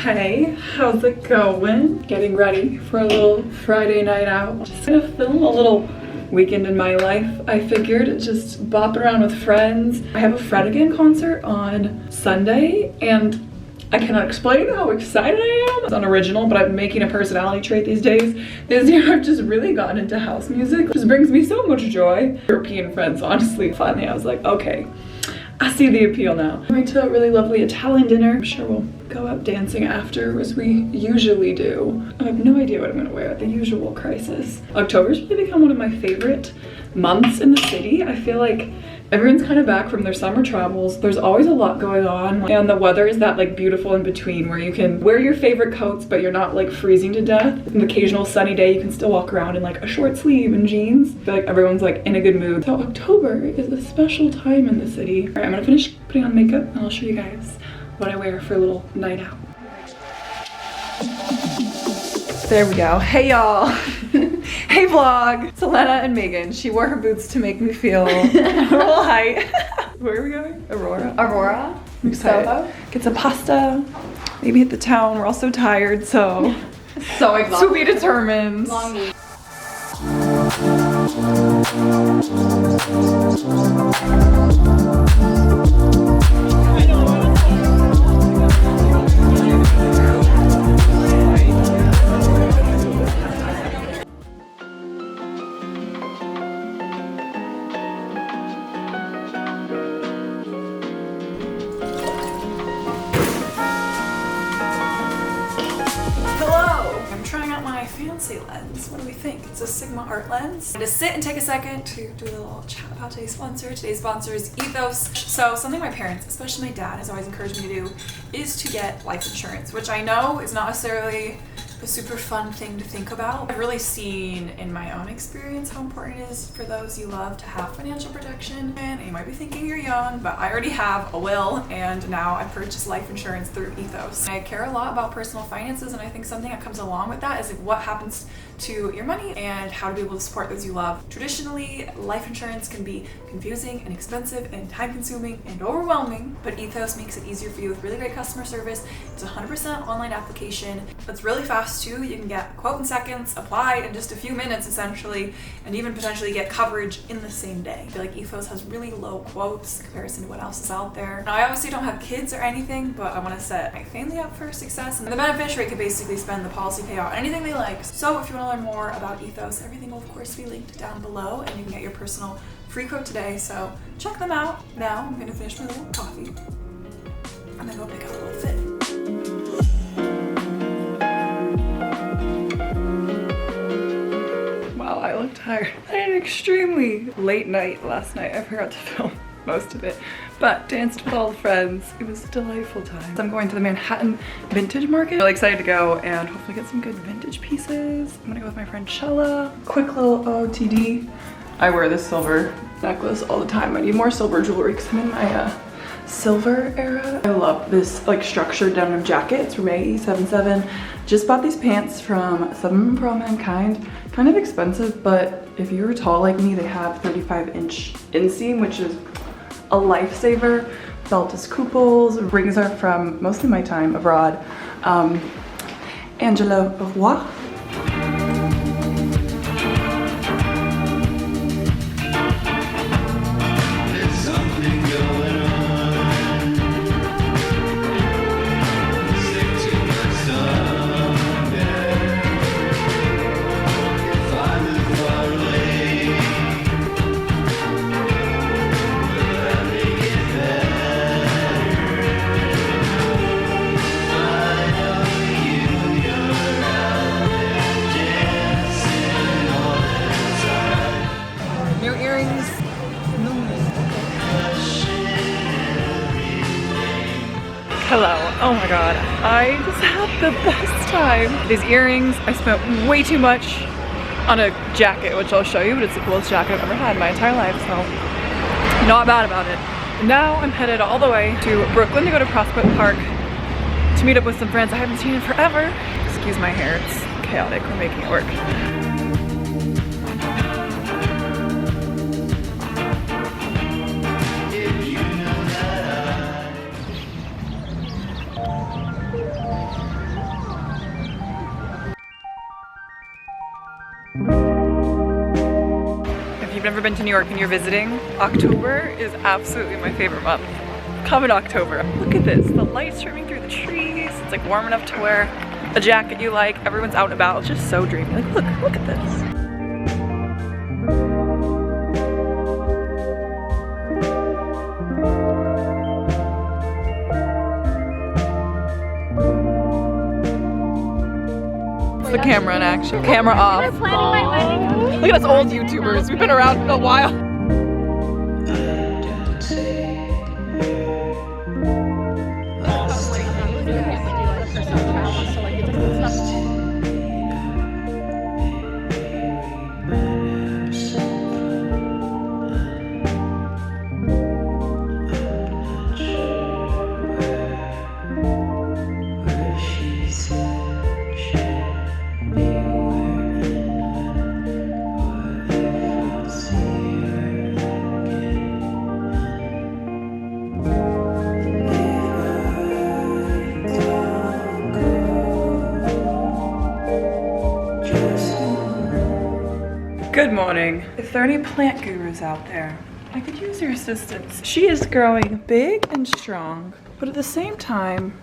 Hey, how's it going? Getting ready for a little Friday night out. Just gonna film a little weekend in my life. I figured just bop around with friends. I have a Fred Again concert on Sunday and I cannot explain how excited I am. It's unoriginal, but I'm making a personality trait these days. This year I've just really gotten into house music, which brings me so much joy. European friends, honestly. Finally, I was like, okay, I see the appeal now. I went to a really lovely Italian dinner. I'm sure we'll go out dancing after, as we usually do. I have no idea what I'm gonna wear at the usual crisis. October's really become one of my favorite months in the city. I feel like everyone's kind of back from their summer travels. There's always a lot going on, and the weather is that like beautiful in between where you can wear your favorite coats but you're not like freezing to death. An occasional sunny day you can still walk around in like a short sleeve and jeans. I feel like everyone's like in a good mood. So October is a special time in the city. All right, I'm gonna finish putting on makeup and I'll show you guys what I wear for a little night out. There we go. Hey y'all. Hey vlog. Selena and Megan. She wore her boots to make me feel a little height. Where are we going? Aurora. Aurora. I'm excited. Soho. Get some pasta. Maybe hit the town. We're all so tired, so So exhausted. to be determined. Long week. Fancy lens. What do we think? It's a Sigma art lens. And to sit and take a second to do a little chat about today's sponsor. Today's sponsor is Ethos. So something my parents, especially my dad, has always encouraged me to do is to get life insurance, which I know is not necessarily a super fun thing to think about. I've really seen in my own experience how important it is for those you love to have financial protection. And you might be thinking you're young, but I already have a will, and now I purchased life insurance through Ethos. I care a lot about personal finances, and I think something that comes along with that is like what happens to your money and how to be able to support those you love. Traditionally, life insurance can be confusing and expensive and time consuming and overwhelming, but Ethos makes it easier for you with really great customer service. It's a 100% online application. It's really fast too. You can get a quote in seconds, apply in just a few minutes essentially, and even potentially get coverage in the same day. I feel like Ethos has really low quotes in comparison to what else is out there. Now I obviously don't have kids or anything, but I want to set my family up for success, and the beneficiary could basically spend the policy payout on anything they like. So if you want to learn more about Ethos, everything will of course be linked down below, and you can get your personal free quote today, so check them out. Now I'm gonna finish my little coffee. I'm gonna go pick out a little fit. Wow, I look tired. I had an extremely late night last night. I forgot to film most of it, but danced with all the friends. It was a delightful time. I'm going to the Manhattan Vintage Market. Really excited to go and hopefully get some good vintage pieces. I'm gonna go with my friend Shella. Quick little OOTD. I wear this silver necklace all the time. I need more silver jewelry because I'm in my silver era. I love this like structured denim jacket. It's from AE77. Just bought these pants from 7 Pro Mankind. Kind of expensive, but if you're tall like me, they have 35-inch inseam, which is a lifesaver. Belt is couples. Rings are from mostly my time abroad. Angelo Roy. Hello. Oh my god. I just had the best time. These earrings, I spent way too much on a jacket, which I'll show you, but it's the coolest jacket I've ever had in my entire life, so not bad about it. Now I'm headed all the way to Brooklyn to go to Prospect Park to meet up with some friends I haven't seen in forever. Excuse my hair, it's chaotic. We're making it work. never been to New York and you're visiting, October is absolutely my favorite month. Come in October. Look at this, the light streaming through the trees. It's like warm enough to wear a jacket you like. Everyone's out and about. It's just so dreamy. Like, look at this. The camera in action. Camera off. Look at us old YouTubers. We've been around for a while. Good morning. If there are any plant gurus out there, I could use your assistance. She is growing big and strong, but at the same time,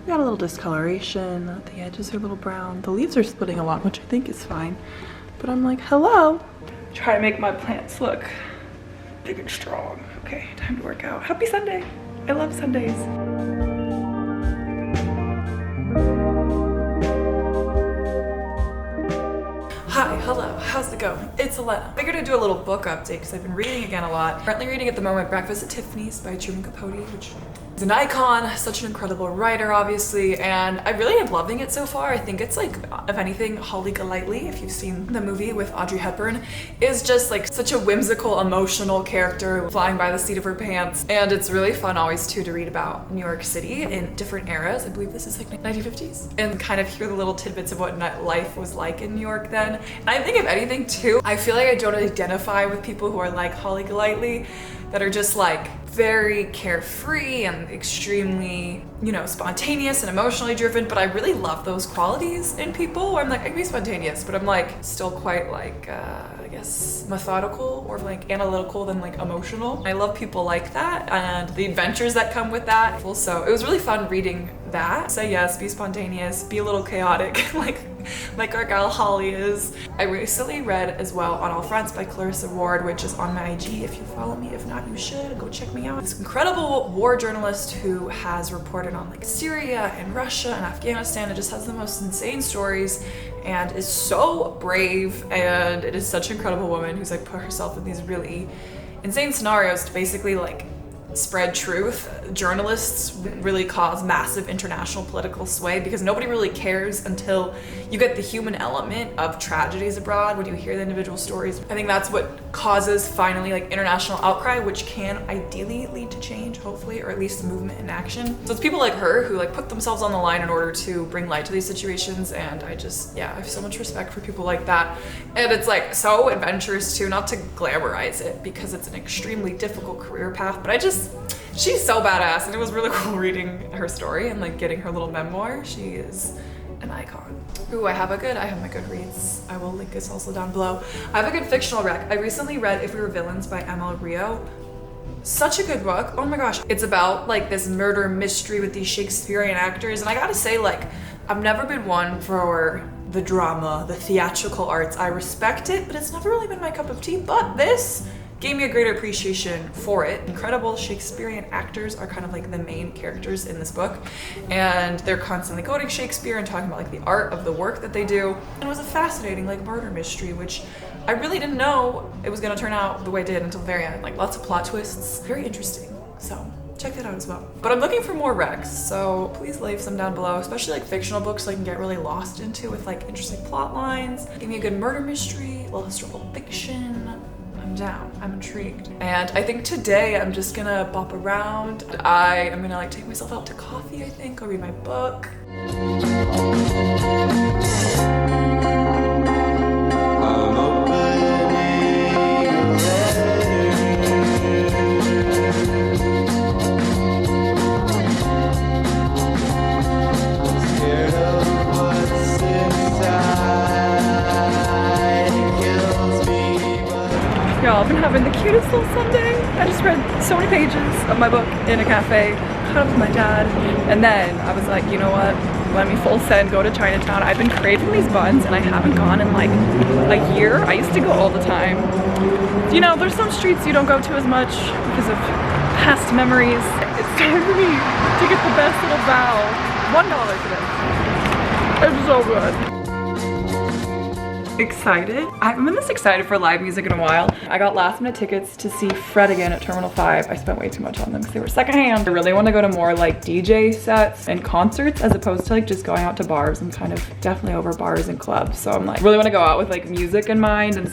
we got a little discoloration. The edges are a little brown. The leaves are splitting a lot, which I think is fine. But I'm like, hello. Try to make my plants look big and strong. Okay, time to work out. Happy Sunday. I love Sundays. Hi, hello, how's it going? It's Elena. I figured I'd do a little book update because I've been reading again a lot. Currently reading at the moment Breakfast at Tiffany's by Truman Capote, which is an icon, such an incredible writer, obviously, and I really am loving it so far. I think it's like, if anything, Holly Golightly, if you've seen the movie with Audrey Hepburn, is just like such a whimsical, emotional character flying by the seat of her pants. And it's really fun always too to read about New York City in different eras. I believe this is like 1950s, and kind of hear the little tidbits of what life was like in New York then. And I think if anything too, I feel like I don't identify with people who are like Holly Golightly, that are just like very carefree and extremely, you know, spontaneous and emotionally driven, but I really love those qualities in people where I'm like, I can be spontaneous, but I'm like still quite like, I guess methodical or like analytical than like emotional. I love people like that and the adventures that come with that. So it was really fun reading that. Say yes, be spontaneous, be a little chaotic, like our gal Holly is. I recently read as well On All Fronts by Clarissa Ward, which is on my IG if you follow me. If not, you should go check me out. This incredible war journalist who has reported on like Syria and Russia and Afghanistan and just has the most insane stories and is so brave, and it is such an incredible woman who's like put herself in these really insane scenarios to basically like spread truth. Journalists really cause massive international political sway because nobody really cares until you get the human element of tragedies abroad when you hear the individual stories. I think that's what causes finally like international outcry, which can ideally lead to change, hopefully, or at least movement in action. So it's people like her who like put themselves on the line in order to bring light to these situations, and I just, yeah, I have so much respect for people like that. And it's like so adventurous too, not to glamorize it because it's an extremely difficult career path, but she's so badass, and it was really cool reading her story and like getting her little memoir. She is an icon. Ooh, I have my Goodreads. I will link this also down below. I have a good fictional rec. I recently read If We Were Villains by Emma Rio. Such a good book. Oh my gosh. It's about like this murder mystery with these Shakespearean actors, and I gotta say, like, I've never been one for the drama, the theatrical arts. I respect it, but it's never really been my cup of tea. But this gave me a greater appreciation for it. Incredible Shakespearean actors are kind of like the main characters in this book, and they're constantly quoting Shakespeare and talking about like the art of the work that they do. And it was a fascinating like murder mystery, which I really didn't know it was gonna turn out the way it did until the very end. Like lots of plot twists, very interesting. So check that out as well. But I'm looking for more recs, so please leave some down below, especially like fictional books so I can get really lost into with like interesting plot lines. Give me a good murder mystery, a little historical fiction. I'm down, I'm intrigued. And I think today I'm just gonna bop around. I am gonna like take myself out to coffee, I think, or read my book. just read so many pages of my book in a cafe, caught up with my dad, and then I was like, you know what? Let me full send, go to Chinatown. I've been craving these buns and I haven't gone in like a year. I used to go all the time. You know, there's some streets you don't go to as much because of past memories. It's time for me to get the best little bow. $1 for this. It's so good. Excited? I haven't been this excited for live music in a while. I got last minute tickets to see Fred again at Terminal 5. I spent way too much on them because they were secondhand. I really want to go to more like DJ sets and concerts as opposed to like just going out to bars. I'm kind of definitely over bars and clubs. So I'm like, really want to go out with like music in mind and